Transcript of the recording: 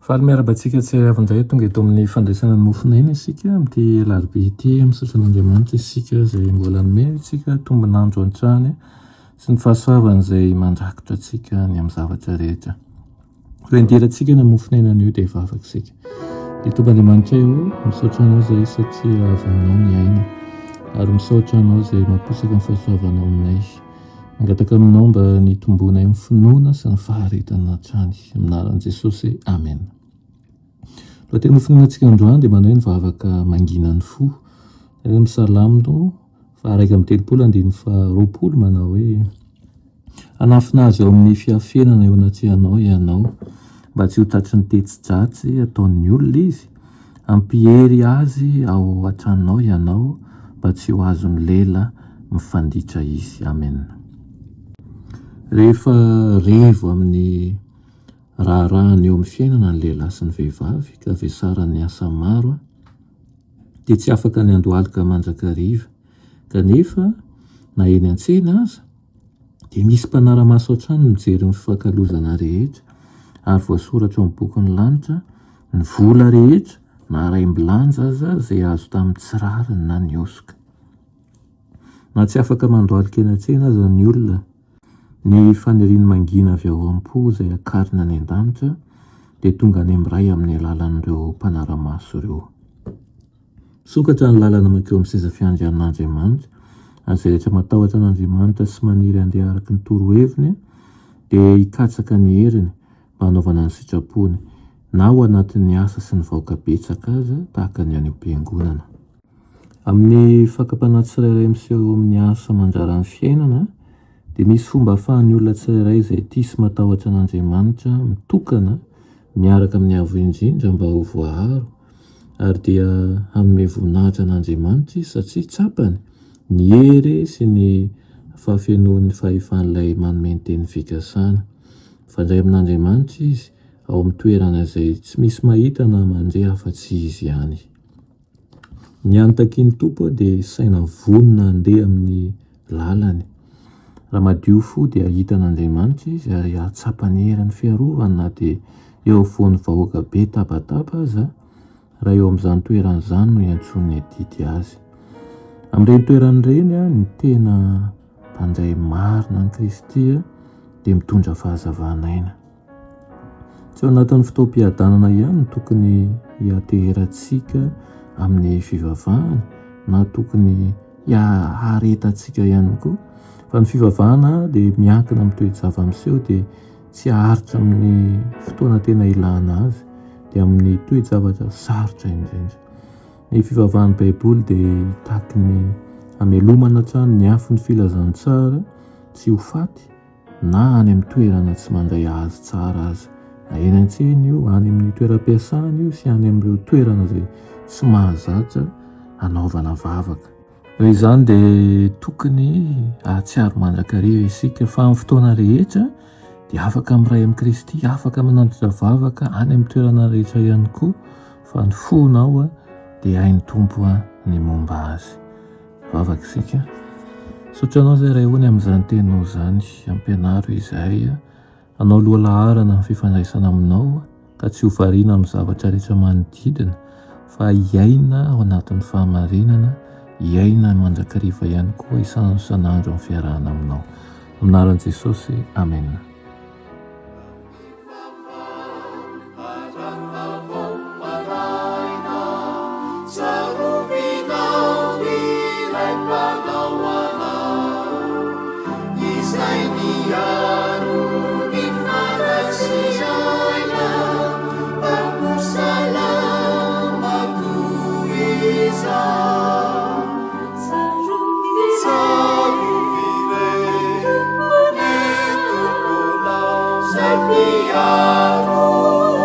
Faly miarabantsika tsy avindray tonga eto amin'ny fandraisana mofina iny isika amin'ity alarobia ity misaotra an'Andriamanitra isika izay mbola nomeny isika tombonandro an-trany sy ny fahasoavana izay mandrakotra antsika ny amin'ny zavatra rehetra. Rendirantsika ny mofina ina an'io dia efa afaka isika. Dia Tombandriamanitra io misaotra anao izay satria avy aminao ny aina ary misaotra anao izay mampisaka ny fahasoavana aminay. Mangataka aminao mba nitombonay amin'ny finoana sy ny faharetana hatrany. Amin'ny anaran'i Jesosy. Amen. Lohateny nofoninatsika androany dia manao hoe nivavaka manginan'ny fo. Amin'ny Salamo 120 manao hoe hanafina azy ao amin'ny fiafenana eo anatrihanao ianao mba tsy ho tratry ny tetsy-dratsy ataon'ny olona izy. Ampihery azy ao an-tranonao ianao mba tsy ho azony lela mifanditra izy. Amen. Rehefa revo amin'ny raharahany eo amin'ny fiainana ny lehilahy sy ny vehivavy ka vesara ny asa maro dia tsy afaka ny andohalika mandrakariva, kanefa na eny an-tsena aza dia misy mpanara-maso hatrany mijery ny fifankalozana rehetra ary voasoratra eo amin'ny bokin'ny lanitra ny vola rehetra na raim-bilanja aza izay azo tamin'ny tsirariny na ny osoka. Na tsy afaka mandohalika eny an-tsena aza ny olona, ny faniriany mangina avy ao am-po izay akarina any an-danitra dia tonga any amin'ray amin'ny alalan'ireo mpanara-maso ireo. Sokatra ny lalana mankeo amin'ny seza fiandrianan'Andriamanitra ary izay rehetra matahotra an'Andriamanitra sy maniry andeha araka ny toroheviny dia hikatsaka ny heriny mba hanaovana ny sitrapony na ao anatin'ny asa sy ny vahoaka betsaka aza tahaka ny any am-piangonana. Amin'ny fakapanahy tsirairay miseho amin'ny asa mandraran'ny fiainana dia misy fomba ahafahan'ny olona tsirairay izay tia sy matahotra an'Andriamanitra mitokana miaraka amin'ny avo indrindra mba ho voaharo ary dia hanome voninahitra an'Andriamanitra izy satria tsapany ny hery sy ny fahafenoan'ny fahefan'ilay manome ny teny fikasana. Mifandray amin'Andriamanitra izy ao amin'ny toerana izay tsy misy mahita na mandre afa-tsy izy ihany. Ny anotakian'ny tompo dia saina vonona handeha amin'ny lalany. Raha madio fo dia hita an'Andriamanitra izy ary hahatsapany heriny fiarovana na dia eo afovoan'ny vahoaka be tapatapa aza raha eo amin'izany toeran'izany no iantson'ny adidy azy. Amin'ireny toeran'ireny ny tena mpandray marina ny Kristy dia mitondra fahazavana aina. Tsy ao anatin'ny fotoam-piadanana ihany no tokony hiateherantsika amin'ny fivavahana na tokony haretantsika ihany koa. Fa ny fivavahana dia miankina amin'ny toe-java miseho dia tsy haharitra amin'ny fotoana tena ilana azy dia amin'ny toe-javatra sarotra indrindra. Ny fivavahan'ny Baiboly dia tahaka ny hamelomana hatrany ny afon'ny filazantsara tsy ho faty na any amin'ny toerana tsy mandray azy tsara aza. Na eny an-tsena io, any amin'ny toeram-piasana io sy any amin'ireo toerana izay tsy mahazatra hanaovana vavaka. Noho izany dia tokony hahatsiaro mandrakariva isika fa amin'ny fotoana rehetra dia afaka miray amin'i Kristy, afaka manatitra vavaka any amin'ny toerana rehetra ihany koa fa ny fonao dia hain'ny Tompo ny momba azy. Vavaka isika. Sotranao izay ray hoany amin'izany teninao izany, ampianaro izahay hanao loha laharana ny fifandraisana aminao ka tsy ho variana amin'ny zavatra rehetra manodidina fa hiaina ao anatin'ny fahamarinana, hiaina mandrakariva ihany koa isanandro amin'ny fiarahana aminao. Amin'ny anaran'i Jesosy. Amen. Piaro